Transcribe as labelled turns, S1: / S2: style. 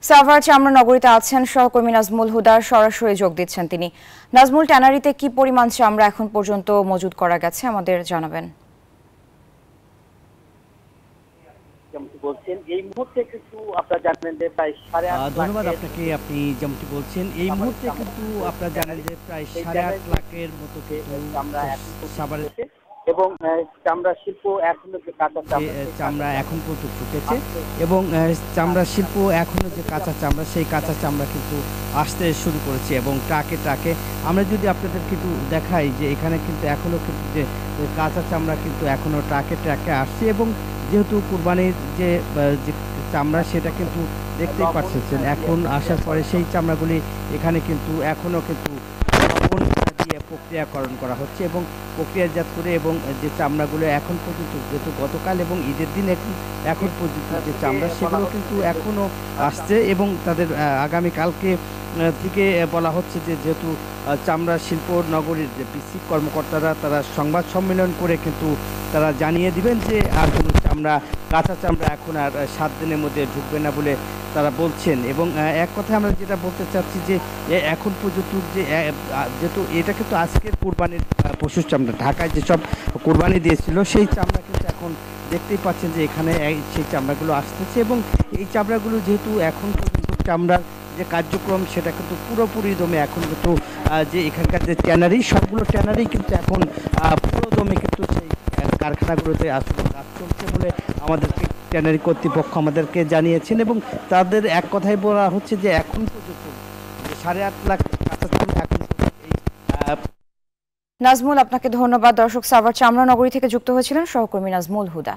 S1: সাভার চামড়া নগরীতে আছেন সহকর্মী নাজমুল হুদা, সরাসরি যোগ দিচ্ছেন তিনি। নাজমুল, ট্যানারিতে কি পরিমাণ চামড়া এখন পর্যন্ত মজুদ করা গেছে আমাদের জানাবেন।
S2: এই মুহূর্তে কিন্তু আপনারা জানেন যে প্রায় 8.5
S3: ধন্যবাদ আপনাকে। আপনি যেমনটি বলছেন, এই মুহূর্তে কিন্তু আপনারা জানেন যে প্রায় 8.5 লাখের মতো সাভারের
S2: এবং চামড়া শিল্প এখনো যে কাঁচা
S3: চামড়া এখন পর্যন্ত ঢুকেছে এবং চামড়া শিল্প এখনো যে কাঁচা চামড়া, সেই কাঁচা চামড়া কিন্তু আসতে শুরু করেছে এবং ট্রাকে ট্রাকে আমরা যদি আপনাদেরকে একটু দেখাই যে এখানে কিন্তু এখনো কিন্তু যে কাঁচা চামড়া কিন্তু এখনো ট্রাকে ট্রাকে আসছে এবং যেহেতু কুরবানির যে চামড়া সেটা কিন্তু দেখতেই পাচ্ছেন এখন আসার পরে সেই চামড়াগুলি এখানে কিন্তু এখনো কিন্তু দিয়ে প্রক্রিয়াকরণ করা হচ্ছে এবং প্রক্রিয়াজাত করে এবং যে চামড়াগুলো এখন পর্যন্ত যেহেতু গতকাল এবং ঈদের দিন এখন পর্যন্ত যে চামড়া সেগুলো কিন্তু এখনো আসছে এবং তাদের আগামীকালকে থেকে বলা হচ্ছে যে যেহেতু চামড়া শিল্প নগরীর যে পিসি কর্মকর্তারা তারা সংবাদ সম্মেলন করে কিন্তু তারা জানিয়ে দিবেন যে আর কোনো চামড়া কাঁচা চামড়া এখন আর 7 দিনের মধ্যে ঢুকবে না বলে তারা বলছেন। এবং এক কথায় আমরা যেটা বলতে চাচ্ছি যে এখন পর্যন্ত যে যেহেতু এটা কিন্তু আজকের কুরবানির পশুর চামড়া, ঢাকায় যেসব কুরবানি দিয়েছিল সেই চামড়া কিন্তু এখন দেখতেই পাচ্ছেন যে এখানে সেই চামড়াগুলো আসতেছে এবং এই চামড়াগুলো যেহেতু এখন পর্যন্ত চামড়ার যে কার্যক্রম সেটা কিন্তু পুরোপুরি দমে এখন কিন্তু যে এখানকার যে ট্যানারি সবগুলো ট্যানারি কিন্তু এখন পুরো দমে কিন্তু সেই কারখানাগুলোতে আসলে কাজ চলছে বলে আমাদেরকে ট্যানারি কর্তৃপক্ষ আমাদেরকে জানিয়েছেন এবং তাদের এক কথাই বলা হচ্ছে যে এখন পর্যন্ত 8.5 লাখ কাঁচা চামড়া এখন এই
S1: নাজমুল, আপনাকে ধন্যবাদ। দর্শক, সাভার চামড়া নগরী থেকে যুক্ত হয়েছিলেন সহকর্মী নাজমুল হুদা।